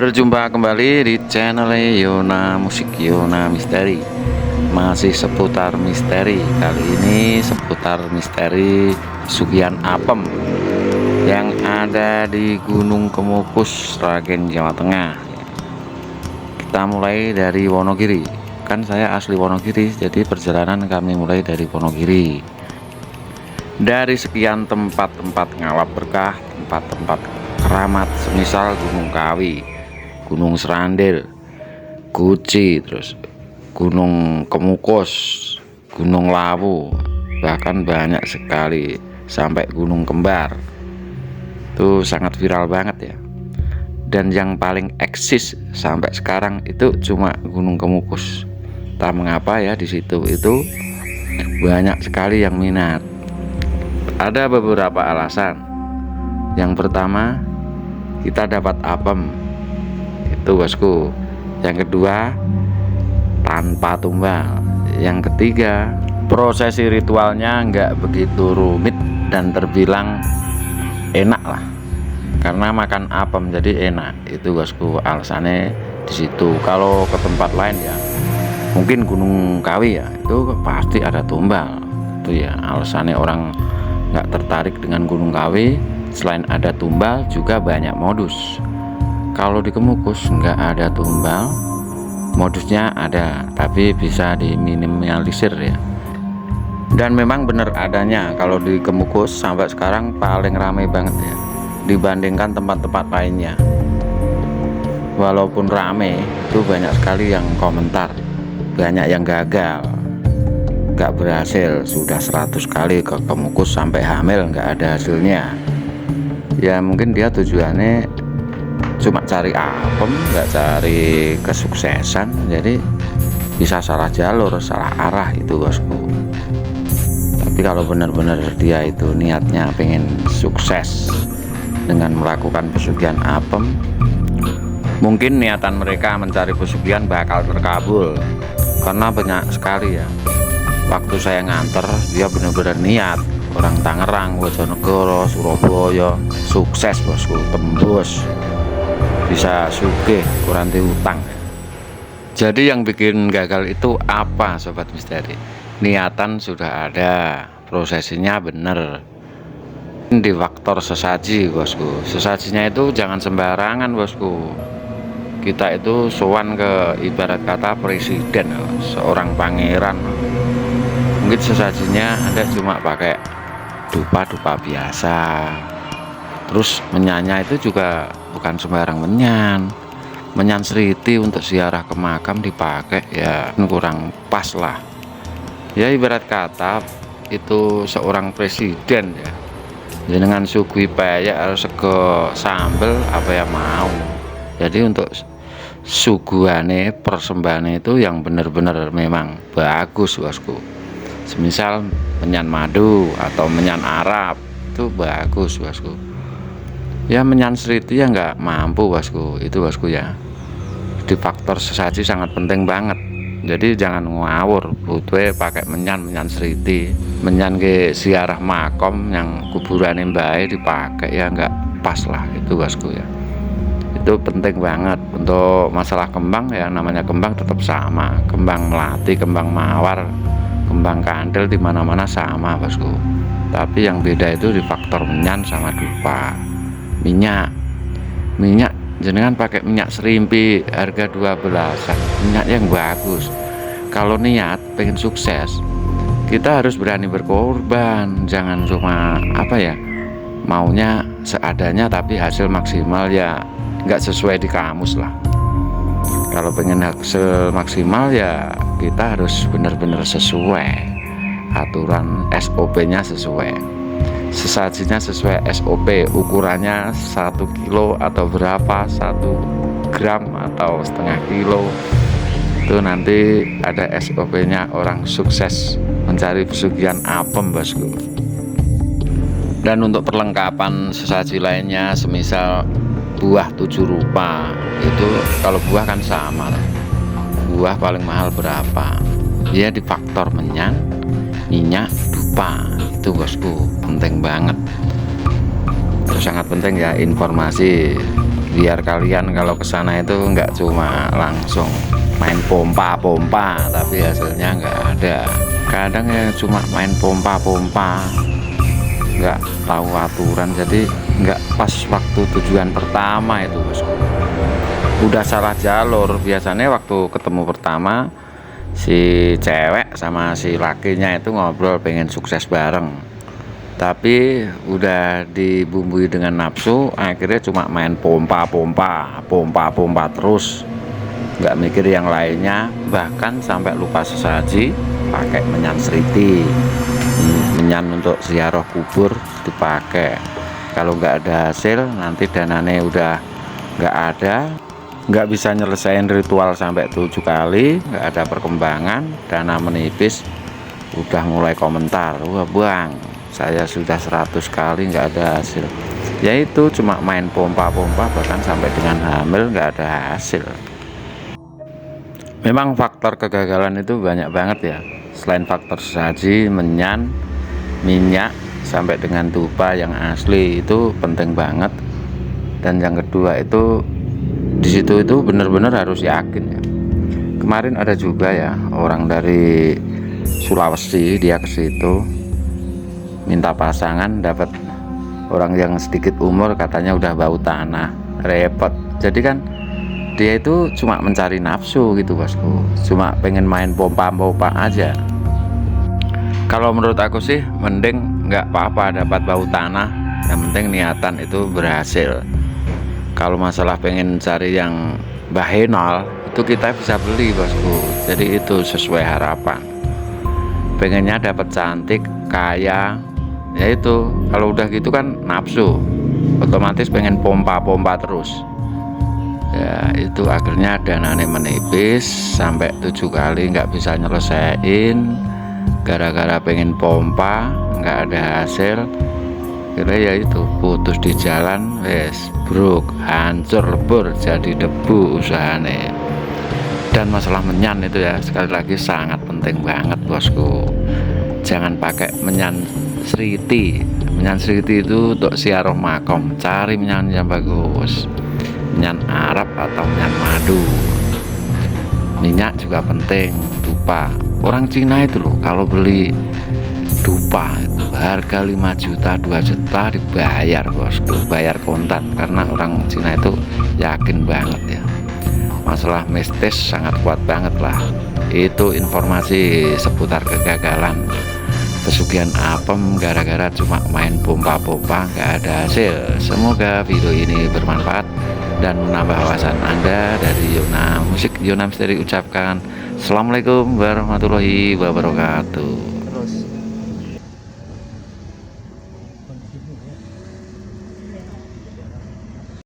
Berjumpa kembali di channel Yona Musik Yona Misteri. Masih seputar misteri. Kali ini seputar misteri Pesugihan Apem yang ada di Gunung Kemukus, Sragen, Jawa Tengah. Kita mulai dari Wonogiri. Kan saya asli Wonogiri, jadi perjalanan kami mulai dari Wonogiri. Dari sekian tempat-tempat ngawap berkah, tempat-tempat keramat semisal Gunung Kawi, Gunung Serandil, Guci, terus Gunung Kemukus, Gunung Lawu, bahkan banyak sekali sampai Gunung Kembar. Itu sangat viral banget ya. Dan yang paling eksis sampai sekarang itu cuma Gunung Kemukus. Tak mengapa ya, di situ itu banyak sekali yang minat. Ada beberapa alasan. Yang pertama, kita dapat apem, itu bosku. Yang kedua, tanpa tumbal. Yang ketiga, prosesi ritualnya nggak begitu rumit dan terbilang enak lah, karena makan apem jadi enak. Itu bosku alasannya di situ. Kalau ke tempat lain ya, mungkin Gunung Kawi ya, itu pasti ada tumbal. Itu ya alasannya orang nggak tertarik dengan Gunung Kawi. Selain ada tumbal, juga banyak modus. Kalau di Kemukus nggak ada tumbal, modusnya ada, tapi bisa diminimalisir ya. Dan memang benar adanya. Kalau di Kemukus sampai sekarang paling ramai banget ya, dibandingkan tempat-tempat lainnya. Walaupun ramai, itu banyak sekali yang komentar, banyak yang gagal, nggak berhasil. Sudah 100 kali ke Kemukus sampai hamil nggak ada hasilnya. Ya mungkin dia tujuannya cuma cari apem, nggak cari kesuksesan, jadi bisa salah jalur, salah arah itu bosku. Tapi kalau benar-benar dia itu niatnya pengen sukses dengan melakukan pesugihan apem, mungkin niatan mereka mencari pesugihan bakal terkabul. Karena banyak sekali ya, waktu saya nganter dia benar-benar niat. Orang Tangerang, Bojonegoro, Surabaya sukses bosku, tembus, bisa sugih, kurang utang. Jadi yang bikin gagal itu apa sobat misteri? Niatan sudah ada, prosesinya bener. Di faktor sesaji bosku. Sesajinya itu jangan sembarangan bosku. Kita itu sowan ke ibarat kata presiden, seorang pangeran. Mungkin sesajinya Anda cuma pakai dupa-dupa biasa. Terus menyanyi itu juga bukan sembarang menyan seriti untuk ziarah ke makam dipakai ya kurang pas lah ya. Ibarat kata itu seorang presiden ya, dengan sugui peyek harus sego sambel apa ya mau. Jadi untuk suguhane persembahane itu yang benar-benar memang bagus bosku. Semisal menyan madu atau menyan Arab itu bagus bosku. Ya menyan seriti ya nggak mampu bosku, itu bosku ya. Di faktor sesaji sangat penting banget. Jadi jangan ngawur, butuh pakai menyan seriti, menyan ke ziarah makom yang kuburan mbah dipakai ya nggak pas lah itu bosku ya. Itu penting banget. Untuk masalah kembang ya, namanya kembang tetap sama, kembang melati, kembang mawar, kembang kandel di mana-mana sama bosku. Tapi yang beda itu di faktor menyan sama dupa. Minyak jenengan pakai minyak serimpi harga 12-an, minyak yang bagus. Kalau niat pengen sukses, kita harus berani berkorban. Jangan cuma apa ya, maunya seadanya tapi hasil maksimal ya nggak sesuai di kamus lah. Kalau pengen hasil maksimal ya kita harus benar-benar sesuai aturan, SOP-nya sesuai, sesajinya sesuai SOP, ukurannya 1 kilo atau berapa, 1 gram atau setengah kilo. Itu nanti ada SOP-nya orang sukses mencari pesugihan apem bosku. Dan untuk perlengkapan sesaji lainnya semisal buah 7 rupa, itu kalau buah kan sama lah. Buah paling mahal berapa ya, di faktor menyan, minyak, dupa. Itu bosku penting banget. Itu sangat penting ya informasi biar kalian kalau ke sana itu nggak cuma langsung main pompa-pompa tapi hasilnya nggak ada. Kadang ya cuma main pompa-pompa, nggak tahu aturan, jadi nggak pas waktu tujuan pertama itu bosku. Udah salah jalur. Biasanya waktu ketemu pertama si cewek sama si lakinya itu ngobrol pengen sukses bareng, tapi udah dibumbui dengan nafsu, akhirnya cuma main pompa terus, nggak mikir yang lainnya, bahkan sampai lupa sesaji, pakai menyan seriti, menyan untuk ziarah kubur dipakai. Kalau nggak ada hasil, nanti dananya udah nggak ada, nggak bisa nyelesain ritual sampai 7 kali, nggak ada perkembangan, dana menipis, udah mulai komentar, wah bang, saya sudah 100 kali nggak ada hasil. Yaitu cuma main pompa-pompa, bahkan sampai dengan hamil nggak ada hasil. Memang faktor kegagalan itu banyak banget ya. Selain faktor saji, menyan, minyak, sampai dengan dupa yang asli itu penting banget. Dan yang kedua itu di situ itu benar-benar harus yakin ya. Kemarin ada juga ya orang dari Sulawesi, dia ke situ minta pasangan, dapat orang yang sedikit umur, katanya udah bau tanah, repot. Jadi kan dia itu cuma mencari nafsu gitu bosku, cuma pengen main pompa-pompa aja. Kalau menurut aku sih mending nggak apa-apa dapat bau tanah, yang penting niatan itu berhasil. Kalau masalah pengen cari yang bahenol itu kita bisa beli bosku, jadi itu sesuai harapan. Pengennya dapat cantik, kaya, ya itu kalau udah gitu kan nafsu, otomatis pengen pompa-pompa terus ya. Itu akhirnya dananya menipis sampai 7 kali nggak bisa nyelesain, gara-gara pengen pompa nggak ada hasil. Kira ya itu putus di jalan, wes bruk, hancur lebur, jadi debu usahane. Dan masalah menyan itu ya, sekali lagi sangat penting banget bosku. Jangan pakai menyan seriti. Menyan seriti itu untuk siaroh makom, cari menyan yang bagus, menyan Arab atau menyan madu. Minyak juga penting, dupa. Orang Cina itu loh kalau beli dupa itu harga 5 juta 2 juta dibayar bosku, bayar kontan, karena orang Cina itu yakin banget ya. Masalah mistis sangat kuat banget lah. Itu informasi seputar kegagalan, pesugihan apem gara-gara cuma main pompa-pompa nggak ada hasil. Semoga video ini bermanfaat dan menambah wawasan Anda. Dari Yona Musik, Yona Misteri ucapkan Assalamualaikum warahmatullahi wabarakatuh.